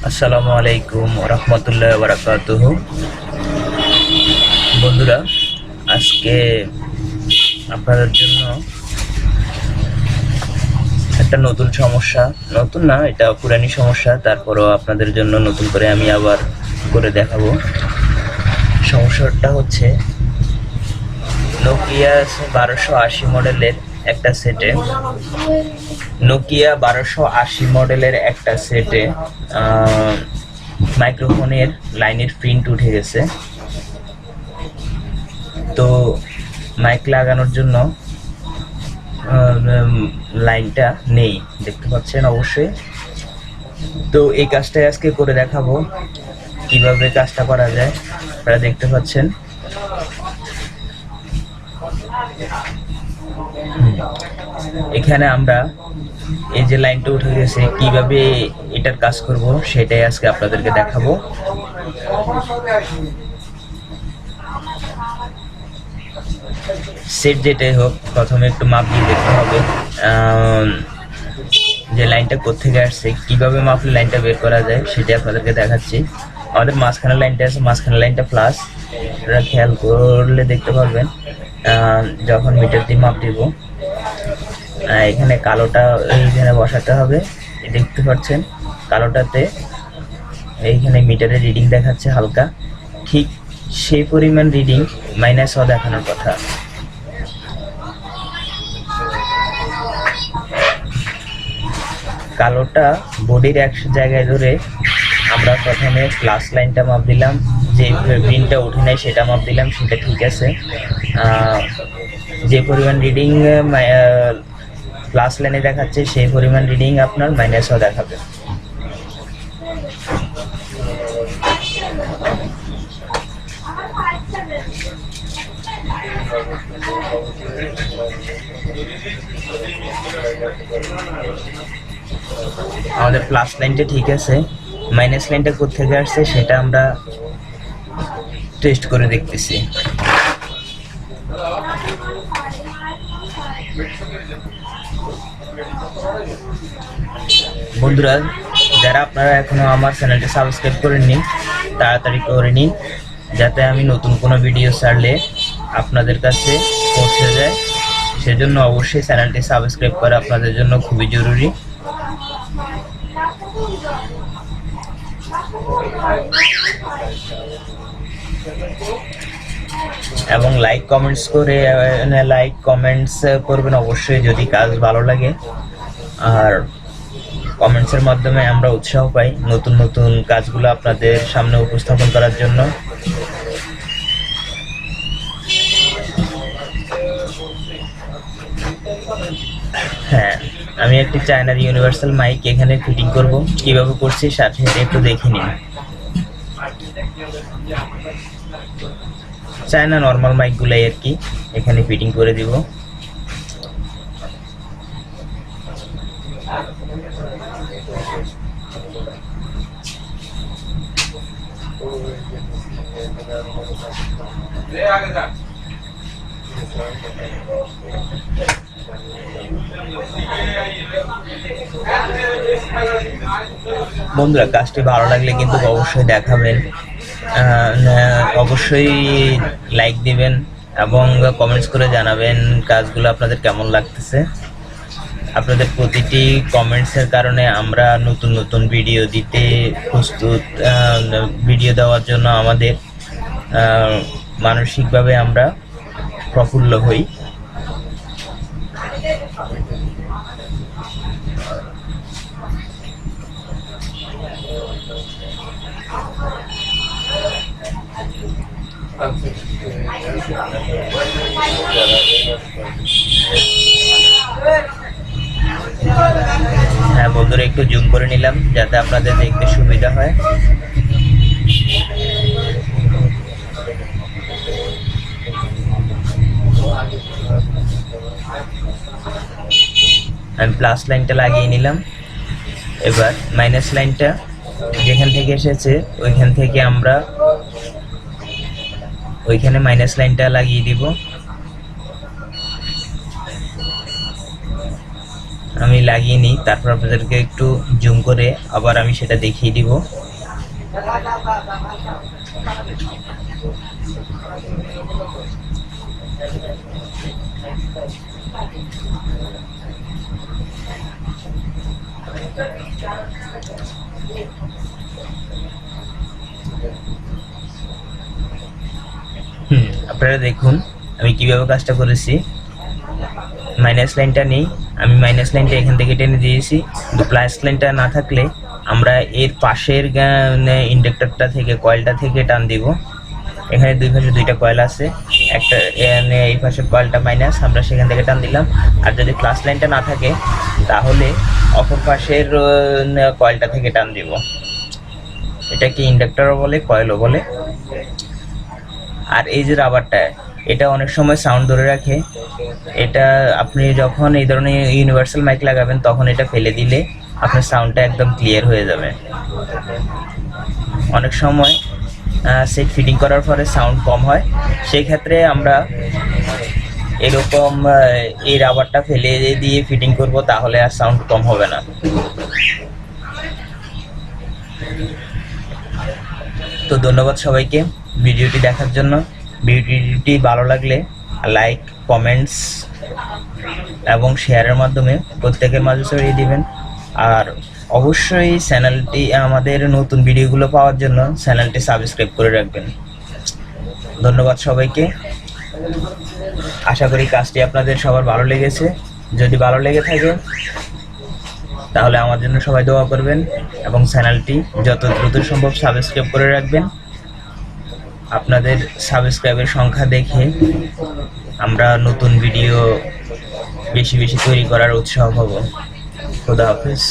আসসালামু আলাইকুম রহমতুল্লাহ বারাকাতুহ। বন্ধুরা, আজকে আপনাদের জন্য একটা নতুন সমস্যা, নতুন না, এটা পুরানি সমস্যা, তারপরও আপনাদের জন্য নতুন করে আমি আবার করে দেখাবো। সমস্যাটা হচ্ছে নোকিয়া 1280 মডেলের একটা সেটে মাইক্রোফোনের লাইনের প্রিন্ট উঠে গেছে। তো মাইক লাগানোর জন্য লাইনটা নেই, দেখতে পাচ্ছেন অবশ্যই। তো এই কাজটাই আজকে করে দেখাবো, কিভাবে কাজটা করা যায় আপনারা দেখতে পাচ্ছেন। এখানে আমরা এই যে লাইনটা উঠে গেছে, কিভাবে এটার কাজ করব সেটাই আজকে আপনাদেরকে দেখাবো। সেট যেটাই হোক, প্রথমে একটু মাপ দিয়ে দেখতে হবে যে লাইনটা কোত্থেকে আসছে, কিভাবে মাপলে লাইনটা বের করা যায় সেটাই আপনাদেরকে দেখাচ্ছি। আমাদের মাঝখানে লাইনটা আছে, মাঝখানে লাইনটা প্লাস, আপনারা খেয়াল করলে দেখতে পারবেন। যখন মিটার দিয়ে মাপ দিব, এখানে কালোটা এইখানে বসাতে হবে, দেখতে পাচ্ছেন কালোটাতে এইখানে মিটারের রিডিং দেখাচ্ছে হালকা, ঠিক সেই পরিমাণ রিডিং মাইনাসও দেখানোর কথা। কালোটা বডির এক জায়গায় ধরে আমরা প্রথমে প্লাস লাইনটা মাপ দিলাম, যে প্রিন্টটা উঠে নেয় সেটা মাপ দিলাম, সেটা ঠিক আছে। যে পরিমাণ রিডিং প্লাস লাইনে দেখাচ্ছে সেই পরিমাণ রিডিং আপনার মাইনাসও দেখাবে। আমাদের প্লাস লাইনটা ঠিক আছে, মাইনাস লাইনটা কোত্থেকে আসছে সেটা আমরা টেস্ট করে দেখতেছি। বন্ধুরা, যারা আপনারা এখনো আমার চ্যানেলটি সাবস্ক্রাইব করেননি, তাড়াতাড়ি করে নিন, যাতে আমি নতুন কোনো ভিডিও ছাড়লে আপনাদের কাছে পৌঁছে যায়। সেজন্য অবশ্যই চ্যানেলটি সাবস্ক্রাইব করা আপনাদের জন্য খুবই জরুরি। এবং লাইক কমেন্টস করবেন অবশ্যই যদি কাজ ভালো লাগে। আর কমেন্টসের মাধ্যমে আমরা উৎসাহ পাই নতুন নতুন কাজগুলো আপনাদের সামনে উপস্থাপন করার জন্য। হ্যাঁ, আমি একটি চায়নার ইউনিভার্সাল মাইক এখানে ফিটিং করব, কিভাবে করছি সাথে একটু দেখে নিন। চায়না নর্মাল মাইকগুলাই আর কি এখানে ফিটিং করে দিব। বন্ধুরা, কাজটি ভালো লাগলে কিন্তু অবশ্যই দেখাবেন, অবশ্যই লাইক দিবেন এবং কমেন্টস করে জানাবেন কাজগুলো আপনাদের কেমন লাগতেছে। আপনাদের প্রতিটি কমেন্টসের কারণে আমরা নতুন নতুন ভিডিও দিতে প্রস্তুত, ভিডিও দেওয়ার জন্য আমাদের মানসিকভাবে আমরা প্রফুল্ল হই। হ্যাঁ বন্ধুরা, একটু জুম করে নিলাম যাতে আপনাদের দেখতে সুবিধা হয়। আমি প্লাস লাইনটা লাগিয়ে নিলাম। এবার মাইনাস লাইনটা যেখান থেকে এসেছে ওইখান থেকে আমরা ওইখানে মাইনাস লাইনটা লাগিয়ে দিব। আমি লাগিয়ে নিই, তারপর আপনাদেরকে একটু জুম করে আবার আমি সেটা দেখিয়ে দিব। আপনারা দেখুন আমি কিভাবে কাজটা করেছি। মাইনাস লাইনটা নেই, আমি মাইনাস লাইনটা এখান থেকে টেনে দিয়েছি, কিন্তু প্লাস লাইনটা না থাকলে আমরা এর পাশের ইন্ডাক্টরটা থেকে, কয়েলটা থেকে টান দিব। এখানে দুই পাশে দুইটা কয়েল আছে, একটা এই পাশের কয়েলটা মাইনাস, আমরা সেখান থেকে টান দিলাম। আর যদি প্লাস লাইনটা না থাকে তাহলে অপর পাশের কয়েলটা থেকে টান দিব। এটাকে ইন্ডাক্টরও বলে, কয়েলও বলে। আর এই যে রাবারটা, এটা অনেক সময় সাউন্ড ধরে রাখে। এটা আপনি যখন এই ধরনের ইউনিভার্সাল মাইক লাগাবেন তখন এটা ফেলে দিলে আপনার সাউন্ডটা একদম ক্লিয়ার হয়ে যাবে। অনেক সময় সেট ফিটিং করার পরে সাউন্ড কম হয়, সেই ক্ষেত্রে আমরা এরকম এই রাবারটা ফেলে দিয়ে ফিটিং করব, তাহলে আর সাউন্ড কম হবে না। তো ধন্যবাদ সবাইকে ভিডিওটি দেখার জন্য। ভিডিওটি ভালো লাগলে লাইক, কমেন্টস এবং শেয়ারের মাধ্যমে প্রত্যেকের মাঝে ছড়িয়ে দিবেন। আর অবশ্যই চ্যানেলটি, আমাদের নতুন ভিডিওগুলো পাওয়ার জন্য চ্যানেলটি সাবস্ক্রাইব করে রাখবেন। ধন্যবাদ সবাইকে। আশা করি কাজটি আপনাদের সবার ভালো লেগেছে। যদি ভালো লেগে থাকে তাহলে আমার জন্য সবাই দোয়া করবেন এবং চ্যানেলটি যত দ্রুত সম্ভব সাবস্ক্রাইব করে রাখবেন। আপনাদের সাবস্ক্রাইবের সংখ্যা দেখে আমরা নতুন ভিডিও বেশি বেশি তৈরি করার উৎসাহ পাব। খোদা হাফেজ।